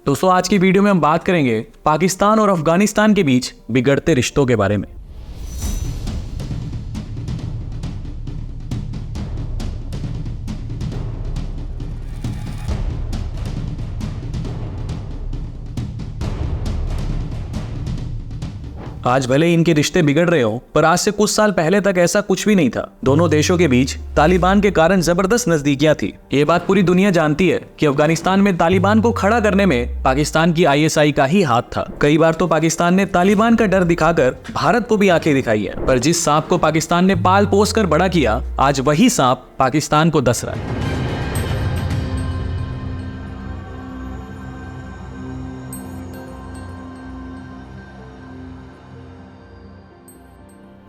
दोस्तों आज की वीडियो में हम बात करेंगे पाकिस्तान और अफगानिस्तान के बीच बिगड़ते रिश्तों के बारे में। आज भले इनके रिश्ते बिगड़ रहे हो, पर आज से कुछ साल पहले तक ऐसा कुछ भी नहीं था। दोनों देशों के बीच तालिबान के कारण जबरदस्त नजदीकियां थी। ये बात पूरी दुनिया जानती है कि अफगानिस्तान में तालिबान को खड़ा करने में पाकिस्तान की ISI का ही हाथ था। कई बार तो पाकिस्तान ने तालिबान का डर दिखाकर भारत को भी आंखें दिखाई है, पर जिस सांप को पाकिस्तान ने पाल पोस कर बड़ा किया, आज वही सांप पाकिस्तान को डस रहा है।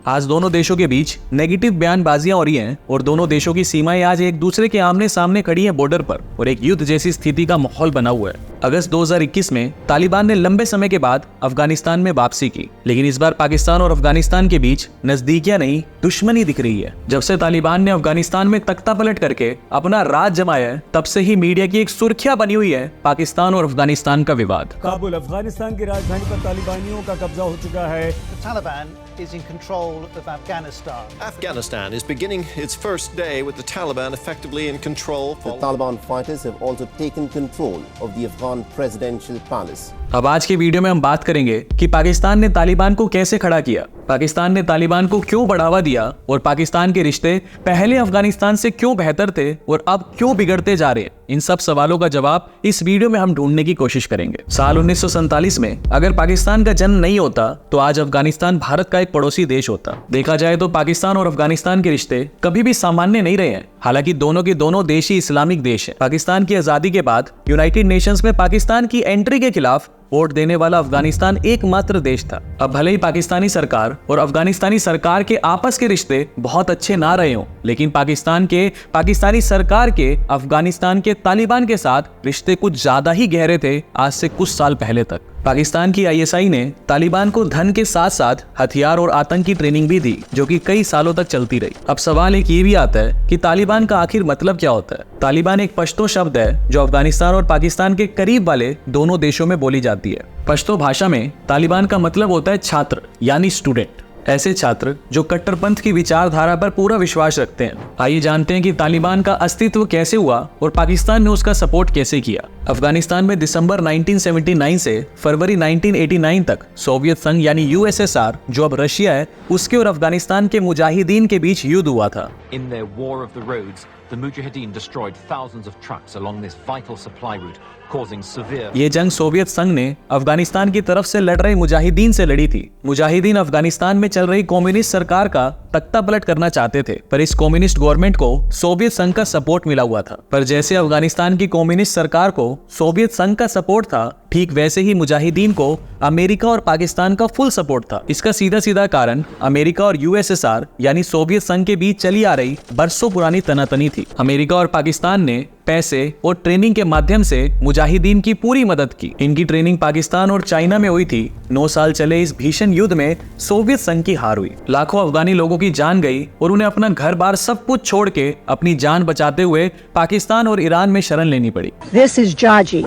आज दोनों देशों के बीच नेगेटिव बयानबाजियां हो रही हैं और दोनों देशों की सीमाएं आज एक दूसरे के आमने सामने खड़ी हैं बॉर्डर पर, और एक युद्ध जैसी स्थिति का माहौल बना हुआ है। अगस्त 2021 में तालिबान ने लंबे समय के बाद अफगानिस्तान में वापसी की, लेकिन इस बार पाकिस्तान और अफगानिस्तान के बीच नजदीकियां नहीं, दुश्मनी दिख रही है। जब से तालिबान ने अफगानिस्तान में तख्ता पलट करके अपना राज जमाया है, तब से ही मीडिया की एक सुर्खियां बनी हुई है पाकिस्तान और अफगानिस्तान का विवाद। काबुल अफगानिस्तान की राजधानी पर तालिबानियों का कब्जा हो चुका है। Taliban is in control of Afghanistan. Afghanistan is beginning its first day with the Taliban effectively in control. The Taliban fighters have also taken control of the Afghan presidential palace. अब आज के वीडियो में हम बात करेंगे कि पाकिस्तान ने तालिबान को कैसे खड़ा किया, पाकिस्तान ने तालिबान को क्यों बढ़ावा दिया, और पाकिस्तान के रिश्ते पहले अफगानिस्तान से क्यों बेहतर थे और अब क्यों बिगड़ते जा रहे हैं। इन सब सवालों का जवाब इस वीडियो में हम ढूंढने की कोशिश करेंगे। साल 1947 में अगर पाकिस्तान का जन्म नहीं होता तो आज अफगानिस्तान भारत का एक पड़ोसी देश होता। देखा जाए तो पाकिस्तान और अफगानिस्तान के रिश्ते कभी भी सामान्य नहीं रहे हैं, हालांकि दोनों के दोनों देश ही इस्लामिक देश हैं। पाकिस्तान की आजादी के बाद यूनाइटेड नेशंस में पाकिस्तान की एंट्री के खिलाफ वोट देने वाला अफगानिस्तान एकमात्र देश था। अब भले ही पाकिस्तानी सरकार और अफगानिस्तानी सरकार के आपस के रिश्ते बहुत अच्छे ना रहे हों, लेकिन पाकिस्तानी सरकार के अफगानिस्तान के तालिबान के साथ रिश्ते कुछ ज्यादा ही गहरे थे आज से कुछ साल पहले तक। पाकिस्तान की ISI ने तालिबान को धन के साथ साथ हथियार और आतंक की ट्रेनिंग भी दी, जो कि कई सालों तक चलती रही। अब सवाल एक ये भी आता है कि तालिबान का आखिर मतलब क्या होता है। तालिबान एक पश्तो शब्द है जो अफगानिस्तान और पाकिस्तान के करीब वाले दोनों देशों में बोली जाती है। पश्तो भाषा में तालिबान का मतलब होता है छात्र, यानी स्टूडेंट। ऐसे छात्र जो कट्टरपंथ की विचारधारा पर पूरा विश्वास रखते हैं। आइए जानते हैं कि तालिबान का अस्तित्व कैसे हुआ और पाकिस्तान ने उसका सपोर्ट कैसे किया। अफगानिस्तान में दिसंबर 1979 से फरवरी 1989 तक सोवियत संघ यानी USSR, जो अब रशिया है, उसके और अफगानिस्तान के मुजाहिदीन के बीच युद्ध हुआ था। In their war of the roads, the Mujahideen destroyed thousands of trucks along this vital supply route, causing severe. ये जंग सोवियत संघ ने अफगानिस्तान की तरफ से लड़ रहे मुजाहिदीन से लड़ी थी। मुजाहिदीन अफगानिस्तान में चल रही कम्युनिस्ट सरकार का तख्ता पलट करना चाहते थे, पर इस कम्युनिस्ट गवर्नमेंट को सोवियत संघ का सपोर्ट मिला हुआ था। पर जैसे अफगानिस्तान की कम्युनिस्ट सरकार को सोवियत संघ का सपोर्ट था, ठीक वैसे ही मुजाहिदीन को अमेरिका और पाकिस्तान का फुल सपोर्ट था। इसका सीधा सीधा कारण अमेरिका और USSR यानी सोवियत संघ के बीच चली आ रही बरसों पुरानी तनातनी थी। अमेरिका और पाकिस्तान ने पैसे और ट्रेनिंग के माध्यम से मुजाहिदीन की पूरी मदद की। इनकी ट्रेनिंग पाकिस्तान और चाइना में हुई थी। 9 साल चले इस भीषण युद्ध में सोवियत संघ की हार हुई। लाखों अफगानी लोगों की जान गई और उन्हें अपना घर बार सब कुछ छोड़ के अपनी जान बचाते हुए पाकिस्तान और ईरान में शरण लेनी पड़ी। This is Jaji.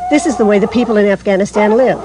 This is the way the people in Afghanistan live.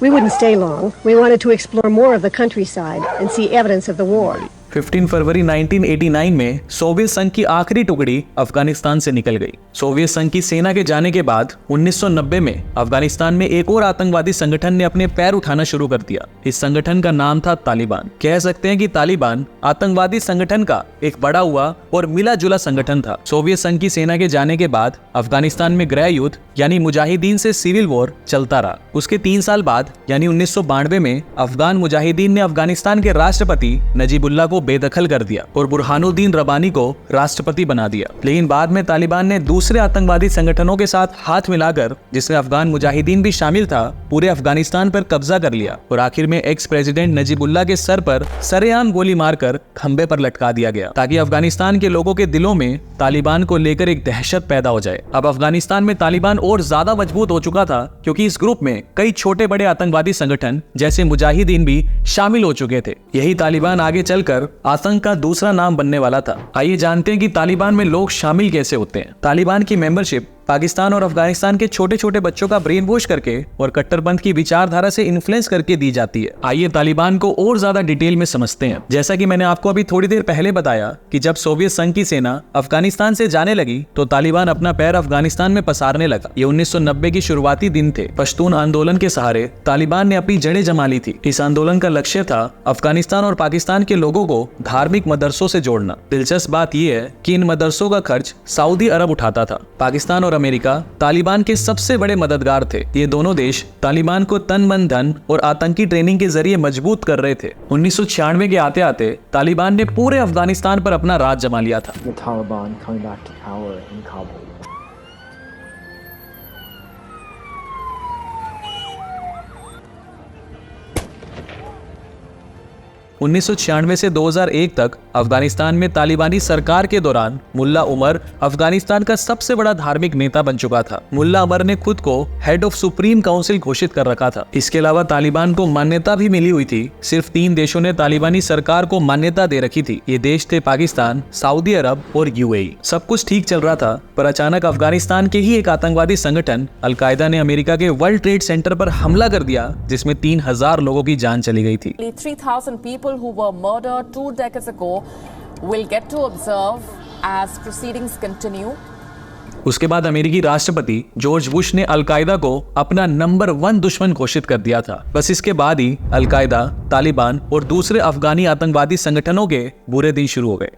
We wouldn't stay long. We wanted to explore more of the countryside and see evidence of the war. 15 फरवरी 1989 में Soviet संघ की आखिरी टुकड़ी अफगानिस्तान से निकल गई। Soviet संघ की सेना के जाने के बाद 1990 में अफगानिस्तान में एक और आतंकवादी संगठन ने अपने पैर उठाना शुरू कर दिया। इस संगठन का नाम था तालिबान। कह सकते हैं कि तालिबान आतंकवादी संगठन का एक बड़ा हुआ और मिला जुला संगठन था। सोवियत संघ की सेना के जाने के बाद अफगानिस्तान में गृह युद्ध यानी मुजाहिदीन से सिविल वॉर चलता रहा। उसके 3 साल बाद यानी 1992 में अफगान मुजाहिदीन ने अफगानिस्तान के राष्ट्रपति नजीबुल्लाह को बेदखल कर दिया और बुरहानुद्दीन रब्बानी को राष्ट्रपति बना दिया। लेकिन बाद में तालिबान ने दूसरे आतंकवादी संगठनों के साथ हाथ मिलाकर, जिसमें अफगान मुजाहिदीन भी शामिल था, पूरे अफगानिस्तान पर कब्जा कर लिया और आखिर में एक्स प्रेसिडेंट नजीबुल्लाह के सर पर सरेआम गोली मारकर खंबे पर लटका दिया गया, ताकि अफगानिस्तान के लोगों के दिलों में तालिबान को लेकर एक दहशत पैदा हो जाए। अब अफगानिस्तान में तालिबान और ज्यादा मजबूत हो चुका था, क्योंकि इस ग्रुप में कई छोटे बड़े आतंकवादी संगठन जैसे मुजाहिदीन भी शामिल हो चुके थे। यही तालिबान आगे चलकर आतंक का दूसरा नाम बनने वाला था। आइए जानते हैं कि तालिबान में लोग शामिल कैसे होते हैं। तालिबान की मेंबरशिप पाकिस्तान और अफगानिस्तान के छोटे छोटे बच्चों का ब्रेन वॉश करके और कट्टरपंथ की विचारधारा से इन्फ्लुएंस करके दी जाती है। आइए तालिबान को और ज्यादा डिटेल में समझते हैं। जैसा कि मैंने आपको अभी थोड़ी देर पहले बताया कि जब सोवियत संघ की सेना अफगानिस्तान से जाने लगी तो तालिबान अपना पैर अफगानिस्तान में पसारने लगा। ये 1990 की शुरुआती दिन थे। पश्तून आंदोलन के सहारे तालिबान ने अपनी जड़ें जमा ली थी। इस आंदोलन का लक्ष्य था अफगानिस्तान और पाकिस्तान के लोगों को धार्मिक मदरसों से जोड़ना। दिलचस्प बात यह है कि इन मदरसों का खर्च सऊदी अरब उठाता था। पाकिस्तान और अमेरिका तालिबान के सबसे बड़े मददगार थे। ये दोनों देश तालिबान को तन मन धन और आतंकी ट्रेनिंग के जरिए मजबूत कर रहे थे। 1996 के आते आते तालिबान ने पूरे अफगानिस्तान पर अपना राज जमा लिया था। The Taliban coming back to power in Kabul. 1996 से 2001 तक अफगानिस्तान में तालिबानी सरकार के दौरान मुल्ला उमर अफगानिस्तान का सबसे बड़ा धार्मिक नेता बन चुका था। मुल्ला उमर ने खुद को हेड ऑफ सुप्रीम काउंसिल घोषित कर रखा था। इसके अलावा तालिबान को मान्यता भी मिली हुई थी। सिर्फ 3 देशों ने तालिबानी सरकार को मान्यता दे रखी थी। ये देश थे पाकिस्तान, सऊदी अरब और यूएई। सब कुछ ठीक चल रहा था, पर अचानक अफगानिस्तान के ही एक आतंकवादी संगठन अलकायदा ने अमेरिका के वर्ल्ड ट्रेड सेंटर पर हमला कर दिया, जिसमें 3000 लोगों की जान चली गई थी। 3,000 people who were murdered 2 decades ago will get to observe as proceedings continue. उसके बाद अमेरिकी राष्ट्रपति जॉर्ज बुश ने अलकायदा को अपना नंबर 1 दुश्मन घोषित कर दिया था। बस इसके बाद ही अलकायदा, तालिबान और दूसरे अफगानी आतंकवादी संगठनों के बुरे दिन शुरू हो गए।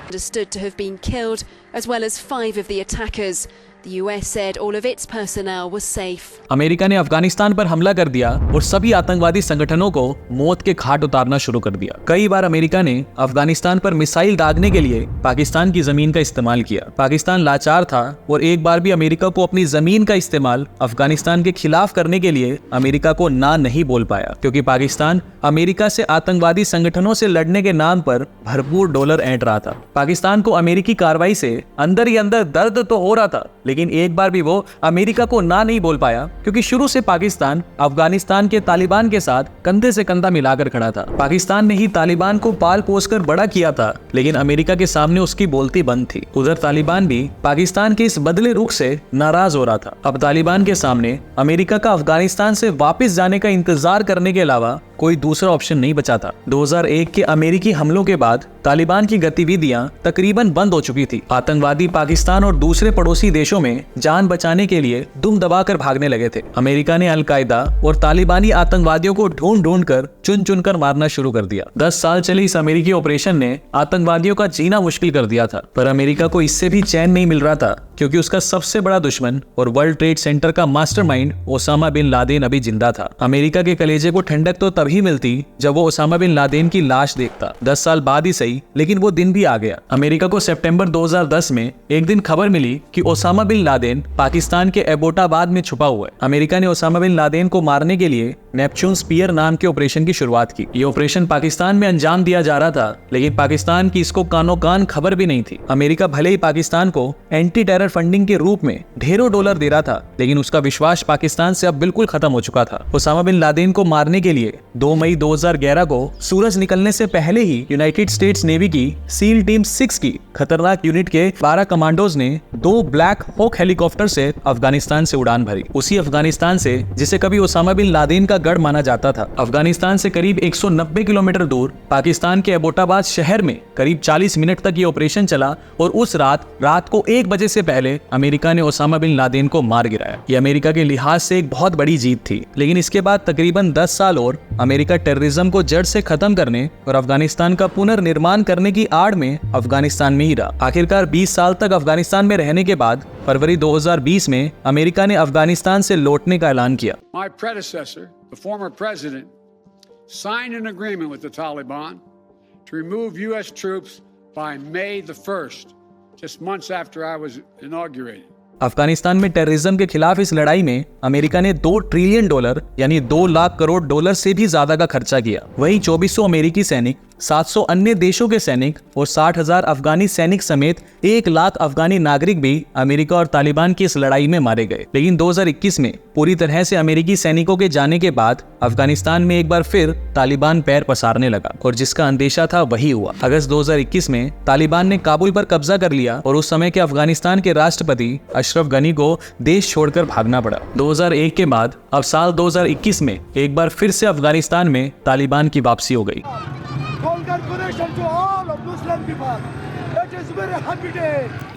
Understood to have been killed, as well as 5 of the attackers. The US said all of its personnel was safe. America ने अफगानिस्तान पर हमला कर दिया और सभी आतंकवादी संगठनों को मौत के घाट उतारना शुरू कर दिया। कई बार अमेरिका ने अफगानिस्तान पर मिसाइल दागने के लिए पाकिस्तान की जमीन का इस्तेमाल किया। पाकिस्तान लाचार था और एक बार भी अमेरिका को अपनी जमीन का इस्तेमाल अफगानिस्तान के खिलाफ करने के लिए अमेरिका को ना नहीं बोल पाया, क्योंकि पाकिस्तान अमेरिका से आतंकवादी संगठनों से लड़ने के नाम पर भरपूर डॉलर ऐंठ रहा था। पाकिस्तान को अमेरिकी कार्रवाई से अंदर ही अंदर दर्द तो हो रहा था, लेकिन एक बार भी वो अमेरिका को ना नहीं बोल पाया, क्योंकि शुरू से पाकिस्तान अफगानिस्तान के तालिबान के साथ कंधे से कंधा मिलाकर खड़ा था। पाकिस्तान ने ही तालिबान को पाल पोस कर बड़ा किया था, लेकिन अमेरिका के सामने उसकी बोलती बंद थी। उधर तालिबान भी पाकिस्तान के इस बदले रुख से नाराज हो रहा था। अब तालिबान के सामने अमेरिका का अफगानिस्तान से वापस जाने का इंतजार करने के अलावा कोई दूसरा ऑप्शन नहीं बचा था। 2001 के अमेरिकी हमलों के बाद तालिबान की गतिविधियां तकरीबन बंद हो चुकी थी। आतंकवादी पाकिस्तान और दूसरे पड़ोसी देशों में जान बचाने के लिए दुम दबाकर भागने लगे थे। अमेरिका ने अलकायदा और तालिबानी आतंकवादियों को ढूंढ ढूंढ कर चुन चुन कर मारना शुरू कर दिया। 10 साल चले इस अमेरिकी ऑपरेशन ने आतंकवादियों का जीना मुश्किल कर दिया था, पर अमेरिका को इससे भी चैन नहीं मिल रहा था, क्योंकि उसका सबसे बड़ा दुश्मन और वर्ल्ड ट्रेड सेंटर का मास्टरमाइंड ओसामा बिन लादेन अभी जिंदा था। अमेरिका के कलेजे को ठंडक तो तभी मिलती जब वो ओसामा बिन लादेन की लाश देखता। 10 साल बाद ही सही, लेकिन वो दिन भी आ गया। अमेरिका को सितंबर 2010 में एक दिन खबर मिली कि ओसामा बिन लादेन पाकिस्तान के एबोटाबाद में छुपा हुआ है। अमेरिका ने ओसामा बिन लादेन को मारने के लिए नेपच्यून स्पीयर नाम के ऑपरेशन की शुरुआत की। ये ऑपरेशन पाकिस्तान में अंजाम दिया जा रहा था, लेकिन पाकिस्तान की इसको कानो कान खबर भी नहीं थी। अमेरिका भले ही पाकिस्तान को एंटी टेरर फंडिंग के रूप में ढेरों डॉलर दे रहा था, लेकिन उसका विश्वास पाकिस्तान से अब बिल्कुल खत्म हो चुका था। ओसामा बिन लादेन को मारने के लिए 2 मई 2011 को सूरज निकलने से पहले ही यूनाइटेड स्टेट्स नेवी की सील टीम 6 की खतरनाक यूनिट के 12 कमांडोज ने 2 ब्लैक हॉक हेलीकॉप्टर से अफगानिस्तान से उड़ान भरी। उसी अफगानिस्तान से जिसे कभी ओसामा बिन लादेन का गढ़ माना जाता था। अफगानिस्तान से करीब 190 किलोमीटर दूर पाकिस्तान के एबोटाबाद शहर में करीब 40 मिनट तक ये ऑपरेशन चला और उस रात को 1 बजे से पहले अमेरिका ने ओसामा बिन लादेन को मार गिराया। ये अमेरिका के लिहाज से एक बहुत बड़ी जीत थी, लेकिन इसके बाद तकरीबन 10 साल और अमेरिका टेररिज्म को जड़ से खत्म करने और अफगानिस्तान का पुनर्निर्माण करने की आड़ में अफगानिस्तान में ही रहा। आखिरकार 20 साल तक अफगानिस्तान में रहने के बाद फरवरी 2020 में अमेरिका ने अफगानिस्तान से लौटने का ऐलान किया। My predecessor, the former president, signed an agreement with the Taliban to remove U.S. troops by May the 1st, just months after I was inaugurated. Afghanistan में टेररिज्म के खिलाफ इस लड़ाई में अमेरिका ने $2 ट्रिलियन यानी $2 लाख करोड़ से भी ज्यादा का खर्चा किया। वहीं 2400 अमेरिकी सैनिक 700 अन्य देशों के सैनिक और 60,000 अफगानी सैनिक समेत 1 लाख अफगानी नागरिक भी अमेरिका और तालिबान की इस लड़ाई में मारे गए। लेकिन 2021 में पूरी तरह से अमेरिकी सैनिकों के जाने के बाद अफगानिस्तान में एक बार फिर तालिबान पैर पसारने लगा और जिसका अंदेशा था वही हुआ। अगस्त 2021 में तालिबान ने काबुल पर कब्जा कर लिया और उस समय के अफगानिस्तान के राष्ट्रपति अशरफ गनी को देश छोड़कर भागना पड़ा। 2001 के बाद अब साल 2021 में एक बार फिर से अफगानिस्तान में तालिबान की वापसी हो गई।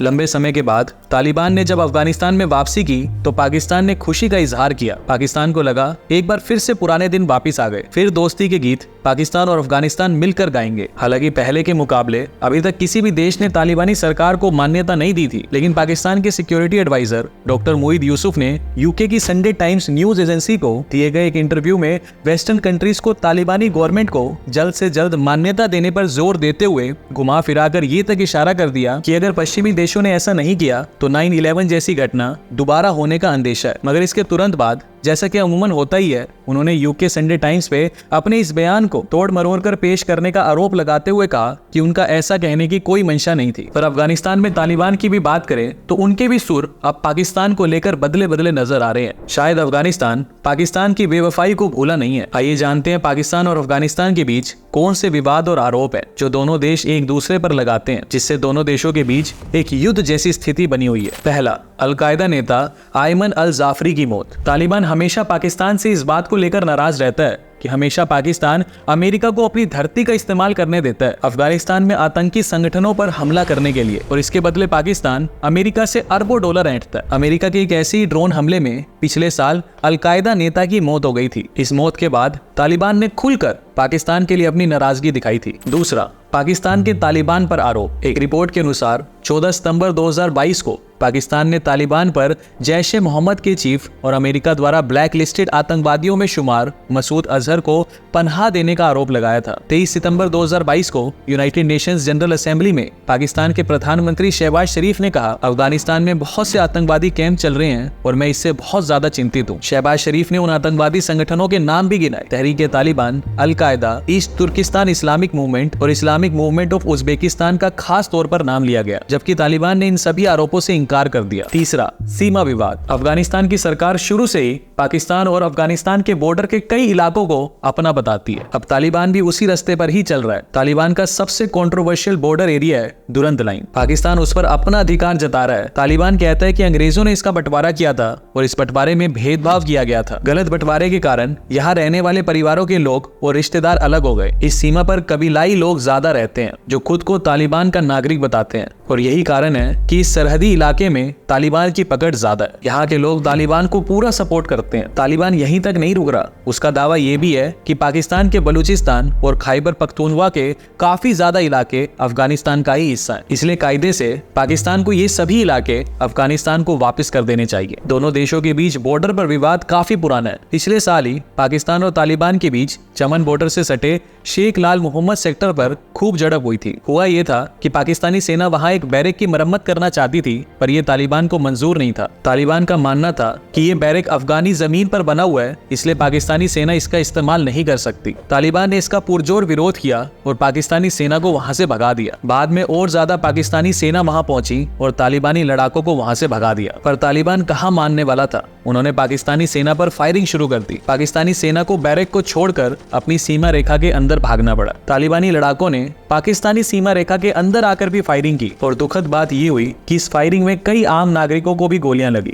लंबे समय के बाद तालिबान ने जब अफगानिस्तान में वापसी की तो पाकिस्तान ने खुशी का इजहार किया। पाकिस्तान को लगा एक बार फिर से पुराने दिन वापस आ गए। फिर दोस्ती के गीत पाकिस्तान और अफगानिस्तान मिलकर गाएंगे। हालांकि पहले के मुकाबले अभी तक किसी भी देश ने तालिबानी सरकार को मान्यता नहीं दी थी, लेकिन पाकिस्तान के security adviser doctor Moeed Yusuf ने यूके की संडे टाइम्स न्यूज एजेंसी को दिए गए एक इंटरव्यू में वेस्टर्न कंट्रीज को तालिबानी गवर्नमेंट को जल्द से जल्द मान्यता देने पर जोर देते हुए घुमा फिराकर ये तक इशारा कर दिया कि अगर पश्चिमी देशों ने ऐसा नहीं किया तो 9/11 जैसी घटना दोबारा होने का अंदेशा है। मगर इसके तुरंत बाद, जैसा कि अमूमन होता ही है, उन्होंने यूके संडे टाइम्स पे अपने इस बयान को तोड़ मरोड़ कर पेश करने का आरोप लगाते हुए कहा कि उनका ऐसा कहने की कोई मंशा नहीं थी। पर अफगानिस्तान में तालिबान की भी बात करें तो उनके भी सुर अब पाकिस्तान को लेकर बदले बदले नजर आ रहे हैं। शायद अफगानिस्तान पाकिस्तान की बेवफाई को भूला नहीं है। आइए जानते हैं पाकिस्तान और अफगानिस्तान के बीच कौन से विवाद और आरोप है जो दोनों देश एक दूसरे पर लगाते हैं, जिससे दोनों देशों के बीच एक युद्ध जैसी स्थिति बनी हुई है। पहला, अल-कायदा नेता आयमन अल जाफरी की मौत। तालिबान हमेशा पाकिस्तान से इस बात को लेकर नाराज रहता है कि हमेशा पाकिस्तान अमेरिका को अपनी धरती का इस्तेमाल करने देता है अफगानिस्तान में आतंकी संगठनों पर हमला करने के लिए, और इसके बदले पाकिस्तान अमेरिका से अरबों डॉलर ऐंठता है। अमेरिका के एक ऐसे ही ड्रोन हमले में पिछले साल अल-कायदा नेता की मौत हो गई थी। इस मौत के बाद तालिबान ने खुलकर पाकिस्तान के लिए अपनी नाराजगी दिखाई थी। दूसरा, पाकिस्तान के तालिबान पर आरोप। एक रिपोर्ट के अनुसार 14 सितंबर 2022 को पाकिस्तान ने तालिबान पर जैश ए मोहम्मद के चीफ और अमेरिका द्वारा ब्लैक लिस्टेड आतंकवादियों में शुमार मसूद अजहर को पनाह देने का आरोप लगाया था। 23 सितंबर 2022 को यूनाइटेड नेशंस जनरल असेंबली में पाकिस्तान के प्रधानमंत्री शहबाज शरीफ ने कहा, अफगानिस्तान में बहुत से आतंकवादी कैंप चल रहे हैं और मैं इससे बहुत ज्यादा चिंतित हूँ। शहबाज शरीफ ने उन आतंकवादी संगठनों के नाम भी गिनाए, Tehrik Taliban, al Qaeda, East Turkistan Islamic Movement और इस्लामिक मूवमेंट ऑफ उज्बेकिस्तान का खास तौर पर नाम लिया गया, जबकि तालिबान ने इन सभी आरोपों से इनकार कर दिया। तीसरा, सीमा विवाद। अफगानिस्तान की सरकार शुरू से ही पाकिस्तान और अफगानिस्तान के बॉर्डर के कई इलाकों को अपना बताती है। अब तालिबान भी उसी रास्ते पर ही चल रहा है। तालिबान का सबसे कंट्रोवर्शियल बॉर्डर एरिया है दुरंत लाइन। पाकिस्तान उस पर अपना अधिकार जता रहा है। तालिबान कहता है कि अंग्रेजों ने इसका बंटवारा किया था और इस बंटवारे में भेदभाव किया गया था। गलत बंटवारे के कारण यहाँ रहने वाले परिवारों के लोग और रिश्तेदार अलग हो गए। इस सीमा पर कबीलाई लोग ज्यादा रहते हैं जो खुद को तालिबान का नागरिक बताते हैं, और यही कारण है कि इस सरहदी इलाके में तालिबान की पकड़ ज्यादा है। यहाँ के लोग तालिबान को पूरा सपोर्ट करते हैं। तालिबान यहीं तक नहीं रुक रहा, उसका दावा यह भी है कि पाकिस्तान के बलूचिस्तान और खैबर पख्तूनख्वा के काफी ज्यादा इलाके अफगानिस्तान का ही हिस्सा है। इसलिए कायदे से पाकिस्तान को ये सभी इलाके अफगानिस्तान को वापस कर देने चाहिए। दोनों देशों के बीच बॉर्डर पर विवाद काफी पुराना है। पिछले साल ही पाकिस्तान और तालिबान के बीच चमन बॉर्डर से सटे शेख लाल मोहम्मद सेक्टर पर खूब झड़प हुई थी। हुआ यह था कि पाकिस्तानी सेना वहां एक बैरक की मरम्मत करना चाहती थी, पर यह तालिबान को मंजूर नहीं था। तालिबान का मानना था कि यह बैरक अफगानी जमीन पर बना हुआ है, इसलिए पाकिस्तानी सेना इसका इस्तेमाल नहीं कर सकती। तालिबान ने इसका पुरजोर विरोध किया और पाकिस्तानी सेना को वहां से भगा दिया। बाद में और ज्यादा पाकिस्तानी सेना वहां पहुंची और तालिबानी लड़ाकों को वहां से भगा दिया। पर तालिबान कहां मानने वाला था, उन्होंने पाकिस्तानी सेना पर फायरिंग शुरू कर दी। पाकिस्तानी सेना को बैरक को छोड़कर अपनी सीमा रेखा के अंदर भागना पड़ा। तालिबानी लड़ाकों ने पाकिस्तानी सीमा रेखा के अंदर आकर भी फायरिंग की, और दुखद बात ये हुई कि इस फायरिंग में कई आम नागरिकों को भी गोलियां लगी।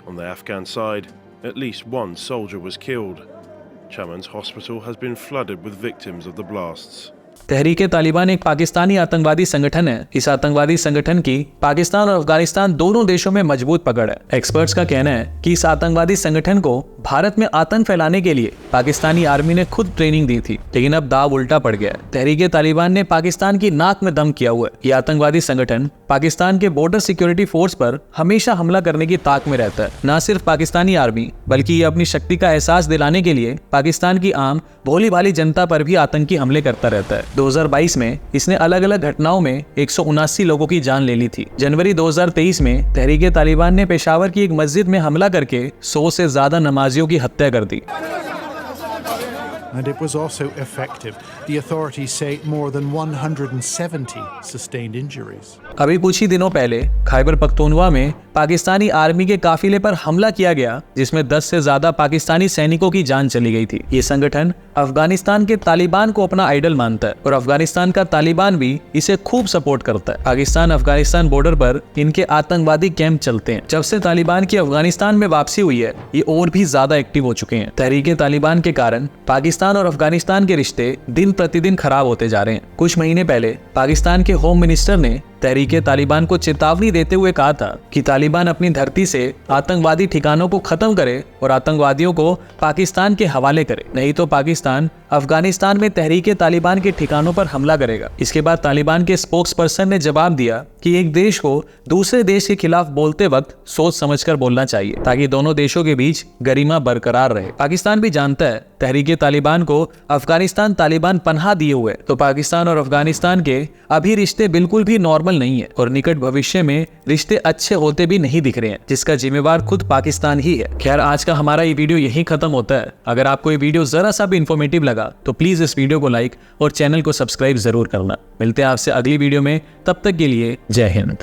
On the Afghan side, at least one soldier was killed. Chaman's hospital has been flooded with victims of the blasts. Tehreek-e Taliban एक पाकिस्तानी आतंकवादी संगठन है। इस आतंकवादी संगठन की पाकिस्तान और अफगानिस्तान दोनों देशों में मजबूत पकड़ है। एक्सपर्ट्स का कहना है कि इस आतंकवादी संगठन को भारत में आतंक फैलाने के लिए पाकिस्तानी आर्मी ने खुद ट्रेनिंग दी थी, लेकिन अब दाव उल्टा पड़ गया है। तहरीके तालिबान ने पाकिस्तान की नाक में दम किया हुआ है। यह आतंकवादी संगठन पाकिस्तान के बॉर्डर सिक्योरिटी फोर्स पर हमेशा हमला करने की ताक में रहता है। न सिर्फ पाकिस्तानी आर्मी, बल्कि ये अपनी शक्ति का एहसास दिलाने के लिए पाकिस्तान की आम भोली भाली जनता पर भी आतंकी हमले करता रहता है। 2022 में इसने अलग अलग घटनाओं में 179 लोगों की जान ले ली थी। जनवरी 2023 में तहरीके तालिबान ने पेशावर की एक मस्जिद में हमला करके 100 से ज्यादा नमाजियों की हत्या कर दी। and it was also effective. The authorities say more than 170 sustained injuries. अभी कुछ ही दिनों पहले खैबर पख्तूनख्वा में पाकिस्तानी आर्मी के काफिले पर हमला किया गया, जिसमें 10 से ज्यादा पाकिस्तानी सैनिकों की जान चली गई थी। ये संगठन अफगानिस्तान के तालिबान को अपना आइडल मानता है और अफगानिस्तान का तालिबान भी इसे खूब सपोर्ट करता है। पाकिस्तान अफगानिस्तान बॉर्डर पर इनके आतंकवादी कैंप चलते हैं। जब से तालिबान की अफगानिस्तान में वापसी हुई है, ये और भी ज्यादा एक्टिव हो चुके हैं। तहरीके तालिबान के कारण पाकिस्तान और अफगानिस्तान के रिश्ते दिन प्रतिदिन खराब होते जा रहे हैं। कुछ महीने पहले पाकिस्तान के होम मिनिस्टर ने तहरीके तालिबान को चेतावनी देते हुए कहा था कि तालिबान अपनी धरती से आतंकवादी ठिकानों को खत्म करे और आतंकवादियों को पाकिस्तान के हवाले करे, नहीं तो पाकिस्तान अफगानिस्तान में तहरीके तालिबान के ठिकानों पर हमला करेगा। इसके बाद तालिबान के स्पोक्स पर्सन ने जवाब दिया कि एक देश को दूसरे देश के खिलाफ बोलते वक्त सोच समझकर बोलना चाहिए, ताकि दोनों देशों के बीच गरिमा बरकरार रहे। पाकिस्तान भी जानता है तहरीके तालिबान को अफगानिस्तान तालिबान पनाह दिए हुए, तो पाकिस्तान और अफगानिस्तान के अभी रिश्ते बिल्कुल भी नॉर्मल नहीं है और निकट भविष्य में रिश्ते अच्छे होते भी नहीं दिख रहे हैं, जिसका जिम्मेवार खुद पाकिस्तान ही है। खैर, आज का हमारा ये वीडियो यहीं खत्म होता है। अगर आपको ये वीडियो जरा सा भी इंफॉर्मेटिव लगा तो प्लीज इस वीडियो को लाइक और चैनल को सब्सक्राइब जरूर करना। मिलते हैं आपसे अगली वीडियो में, तब तक के लिए जय हिंद।